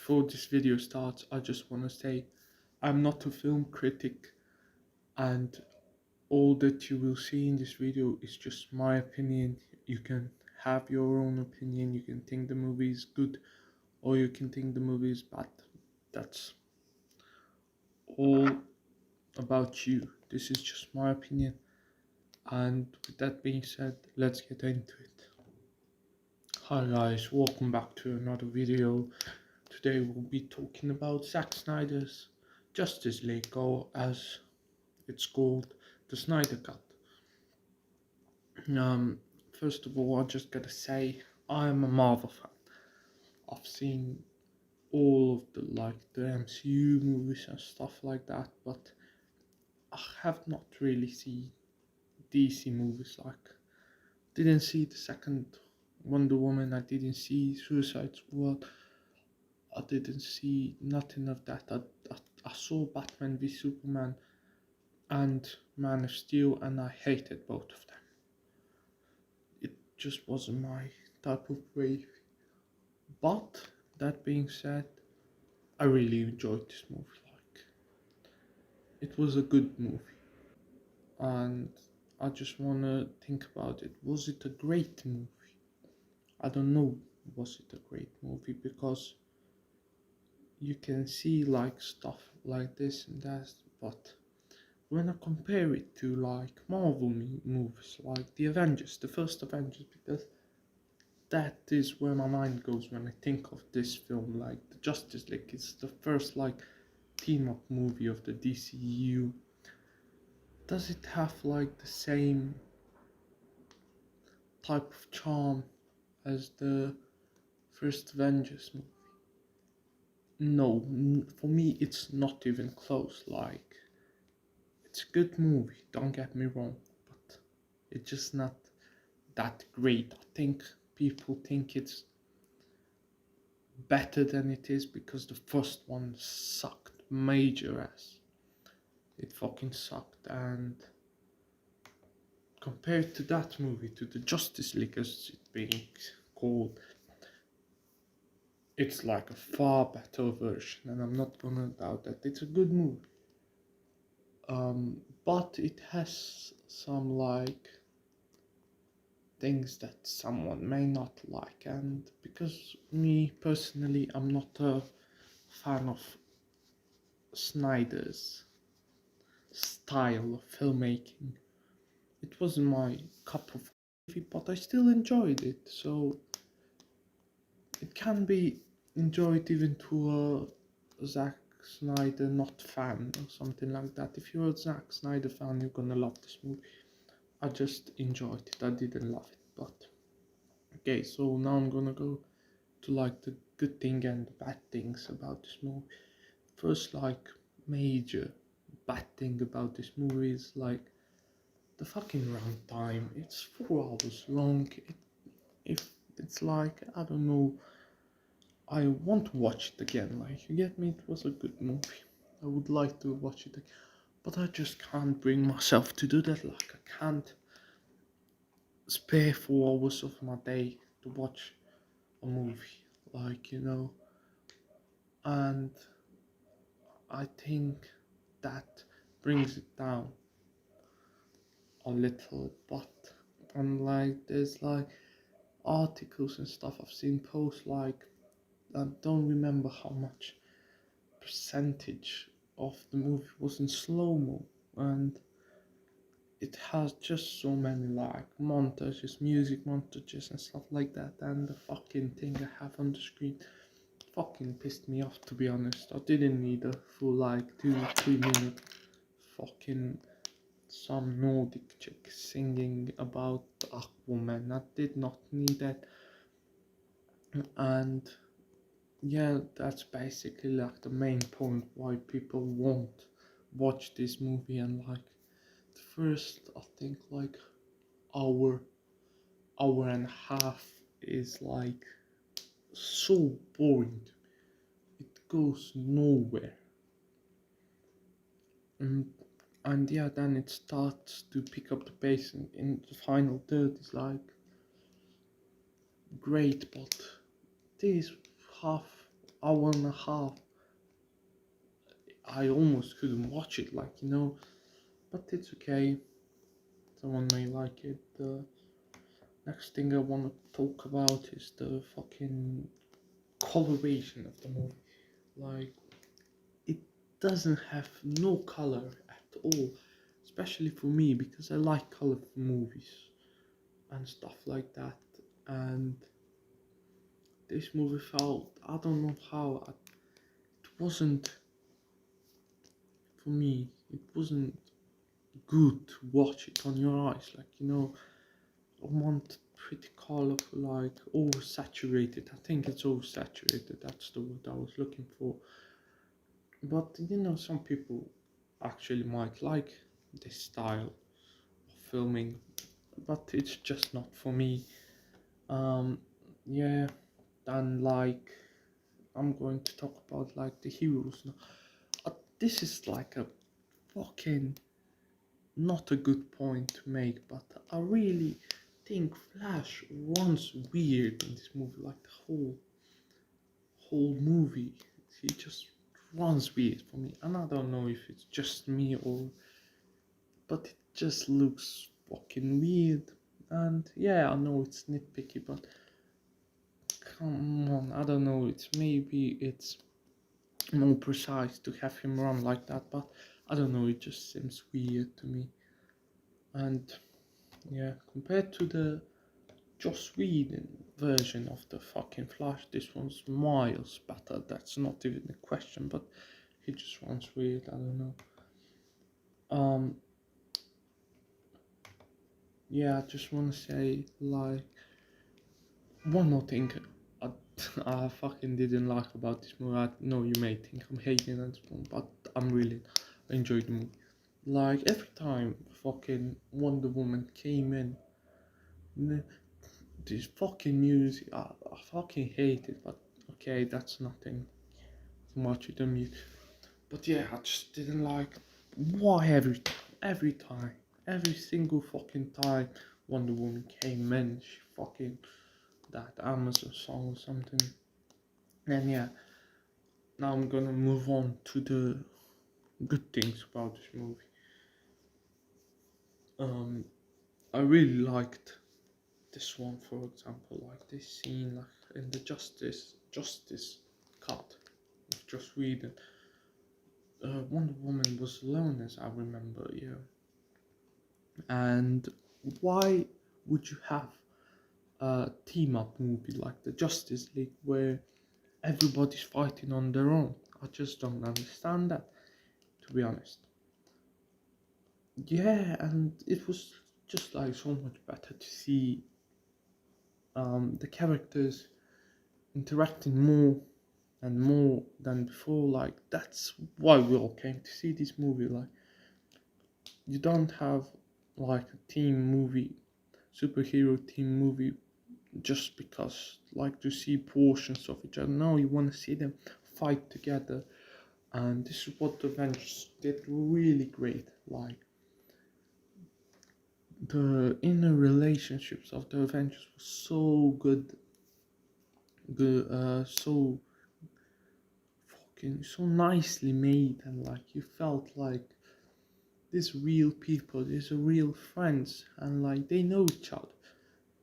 before this video starts, I just want to say I'm not a film critic, and all that you will see in this video is just my opinion. You can have your own opinion, you can think the movie is good or you can think the movie is bad. That's all about you. This is just my opinion. And with that being said, let's get into it. Hi guys, welcome back to another video. Today we'll be talking about Zack Snyder's Justice League, or as it's called, the Snyder Cut. First of all, I just gotta say, I'm a Marvel fan. I've seen all of the MCU movies and stuff like that, but I have not really seen DC movies. Like, didn't see the second Wonder Woman, I didn't see Suicide Squad, I didn't see nothing of that. I saw Batman v Superman and Man of Steel, and I hated both of them. It just wasn't my type of wave. But that being said, I really enjoyed this movie. Like, it was a good movie, and I just wanna think about it. Was it a great movie? I don't know. Was it a great movie? Because you can see like stuff like this and that, but when I compare it to like Marvel movies, like the Avengers, the first Avengers, because that is where my mind goes when I think of this film. Like the Justice League, it's the first like team up movie of the DCU. Does it have like the same type of charm as the first Avengers movie? No, for me it's not even close. Like, it's a good movie, don't get me wrong, but it's just not that great. I think people think it's better than it is because the first one sucked major ass. It fucking sucked, and compared to that movie, to the Justice League as it being called, it's like a far better version, and I'm not gonna doubt that. It's a good movie. But it has some like things that someone may not like, and because me personally, I'm not a fan of Snyder's style of filmmaking. It wasn't my cup of coffee, but I still enjoyed it, so it can be enjoyed even to a Zack Snyder not fan or something like that. If you're a Zack Snyder fan, you're gonna love this movie. I just enjoyed it, I didn't love it, but okay, so now I'm gonna go to like the good thing and the bad things about this movie. First, like, major bad thing about this movie is like the fucking runtime. It's 4 hours long. If it's like, I don't know, I want to watch it again. Like, you get me? It was a good movie. I would like to watch it again, but I just can't bring myself to do that. Like, I can't spare 4 hours of my day to watch a movie. Like, and I think that brings it down a little, but and like there's like articles and stuff I've seen posts, like, I don't remember how much percentage of the movie was in slow-mo, and it has just so many like montages, music montages and stuff like that, and the fucking thing I have on the screen fucking pissed me off, to be honest. I didn't need a full like 2-3 minute fucking some Nordic chick singing about Aquaman. I did not need that. And yeah, that's basically like the main point why people won't watch this movie. And like the first, I think, like hour and a half is like so boring. It goes nowhere. And yeah, then it starts to pick up the pace, and in the final third is like great, but this half hour and a half. I almost couldn't watch it, but it's okay. Someone may like it. The next thing I want to talk about is the fucking coloration of the movie. Like, it doesn't have no color at all, especially for me because I like colorful movies and stuff like that. And this movie felt, I don't know how, it wasn't, for me, it wasn't good to watch it on your eyes. I want pretty colorful, like oversaturated. I think it's oversaturated, that's the word I was looking for. But some people actually might like this style of filming, but it's just not for me. Um, yeah, and I'm going to talk about like the heroes now. This is like a fucking not a good point to make, but I really think Flash runs weird in this movie. Like the whole movie, he just runs weird for me, and I don't know if it's just me but it just looks fucking weird. And yeah, I know it's nitpicky, but come on, I don't know. It's more precise to have him run like that, but I don't know. It just seems weird to me. And yeah, compared to the Joss Whedon version of the fucking Flash, this one's miles better. That's not even a question. But he just runs weird. I don't know. Yeah, I just want to say like one more thing I, I fucking didn't like about this movie. I know you may think I'm hating on this one, but I enjoyed the movie. Like every time fucking Wonder Woman came in, this fucking music, I fucking hate it. But okay, that's nothing much with the music. But yeah, I just didn't like why every time, every single fucking time Wonder Woman came in, she fucking that Amazon song or something. And yeah, now I'm gonna move on to the good things about this movie. Um, I really liked this one, for example, like this scene, like in the Justice cut of Joss Whedon. Wonder Woman was alone, as I remember, yeah. And why would you have a team up movie like the Justice League where everybody's fighting on their own? I just don't understand that, to be honest. Yeah, and it was just like so much better to see the characters interacting more and more than before. Like that's why we all came to see this movie. Like you don't have like a team movie, superhero team movie, just because like to see portions of each other. No, you want to see them fight together, and this is what the Avengers did really great. Like the inner relationships of the Avengers was so so fucking so nicely made, and like you felt like these real people, these are real friends, and like they know each other.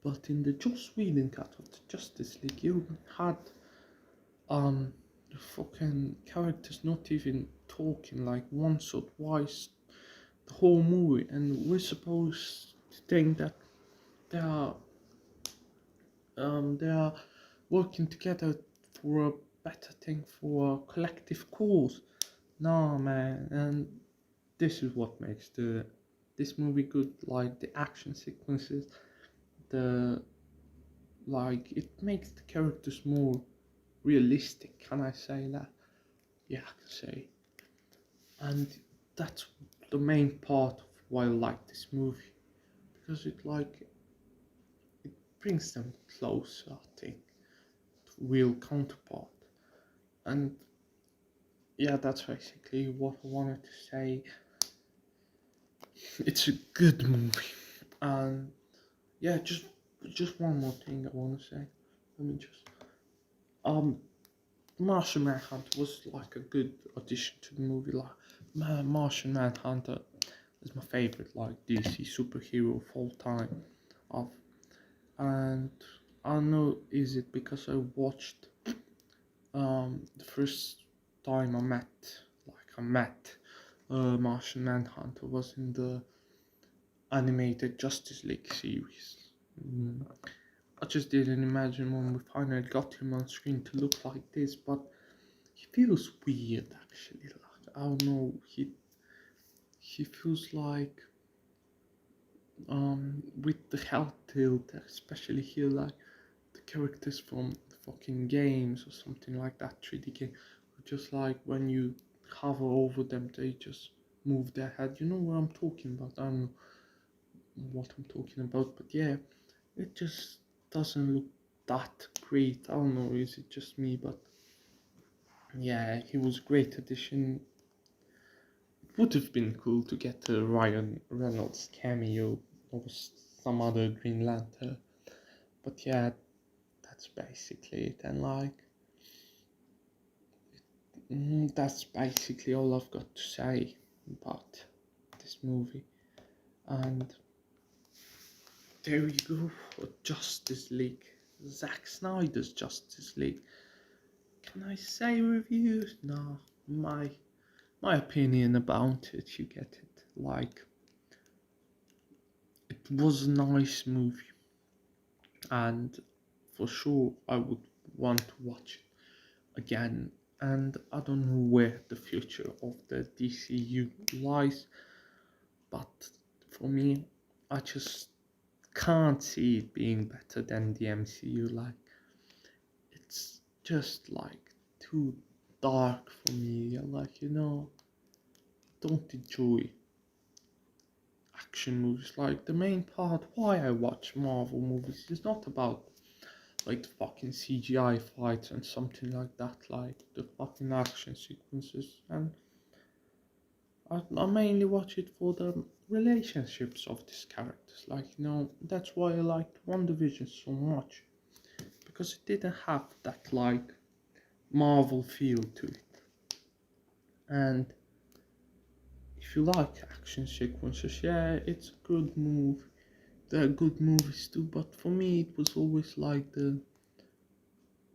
But in the Joss Whedon cut of the Justice League, you had the fucking characters not even talking like once or twice the whole movie, and we're supposed to think that they are they are working together for a better thing, for a collective cause. No man, and this is what makes this movie good. Like the action sequences, the like it makes the characters more realistic. Can I say that? Yeah, I can say. And that's the main part of why I like this movie, because it brings them closer, I think, to real counterpart. And yeah, that's basically what I wanted to say. It's a good movie, and yeah, just one more thing I want to say. Let me just Martian Manhunter was like a good addition to the movie. Like, Martian Manhunter is my favorite, like DC superhero of all time. Of and I don't know, is it because I watched the first time I met Martian Manhunter was in the animated Justice League series. Mm. I just didn't imagine when we finally got him on screen to look like this, but he feels weird actually. Like, I don't know, he feels like with the health tilt, especially here, like the characters from the fucking games or something like that 3D game, just like when you hover over them, they just move their head. You know what I'm talking about? I don't know what I'm talking about, but yeah, it just doesn't look that great. I don't know, is it just me? But yeah, he was a great addition. It would have been cool to get a Ryan Reynolds cameo or some other Green Lantern, but yeah, that's basically it. And like, that's basically all I've got to say about this movie. And there you go, Justice League. Zack Snyder's Justice League. Can I say reviews? No, my opinion about it, you get it. Like, it was a nice movie, and for sure I would want to watch it again. And I don't know where the future of the DCU lies, but for me, I just can't see it being better than the MCU. Like, it's just like too dark for me. Like, don't enjoy action movies. Like, the main part why I watch Marvel movies is not about like the fucking CGI fights and something like that, like the fucking action sequences. And I mainly watch it for the relationships of these characters. Like, that's why I liked WandaVision so much, because it didn't have that like Marvel feel to it. And if you like action sequences, yeah, it's a good move. There are good movies too, but for me, it was always like the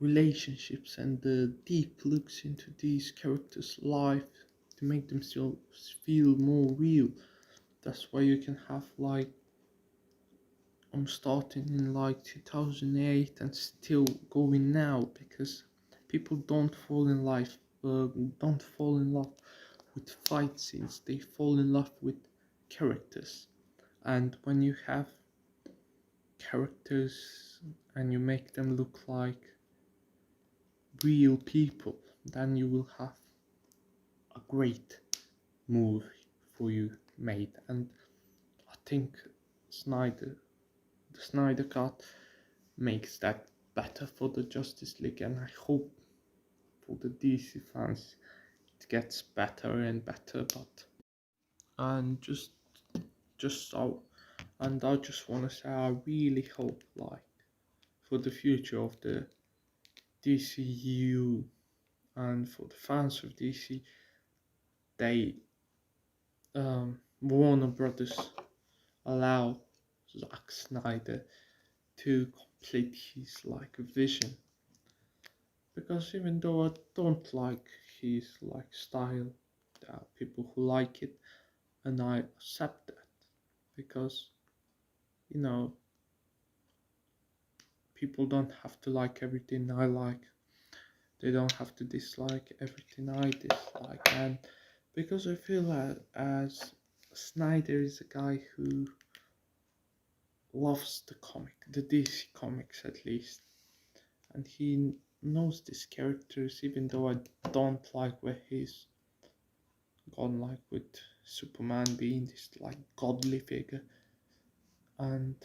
relationships and the deep looks into these characters' life to make themselves feel more real. That's why you can have like I'm starting in like 2008 and still going now, because people don't fall in love with fight scenes. They fall in love with characters. And when you have characters and you make them look like real people, then you will have a great movie for you made. And I think Snyder, the Snyder Cut, makes that better for the Justice League, and I hope for the DC fans it gets better and better. But and just so, and I just want to say I really hope, like, for the future of the DCU and for the fans of DC, they Warner Brothers allow Zack Snyder to complete his like vision, because even though I don't like his like style, there are people who like it, and I accept that, because you know people don't have to like everything I like, they don't have to dislike everything I dislike. And because I feel that as Snyder is a guy who loves the comic, the DC comics at least, and he knows these characters, even though I don't like where he's gone, like with Superman being this like godly figure and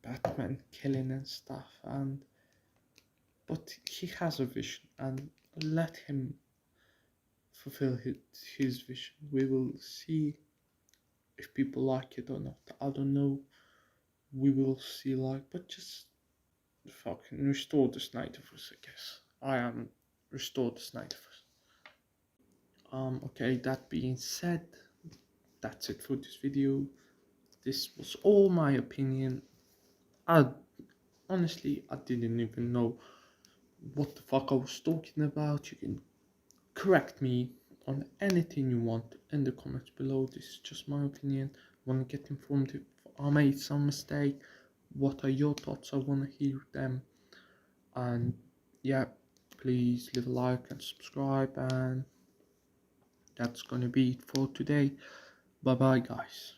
Batman killing and stuff. And but he has a vision, and let him fulfill his vision. We will see if people like it or not. I don't know. We will see, like, but just fucking restore the Snyderverse, I guess. I am restore the Snyder'S. Okay, that being said, that's it for this video. This was all my opinion. I honestly, I didn't even know what the fuck I was talking about. You can correct me on anything you want in the comments below. This is just my opinion. I want to get informed if I made some mistake. What are your thoughts? I want to hear them. And yeah, please leave a like and subscribe. And that's gonna be it for today. Bye bye, guys.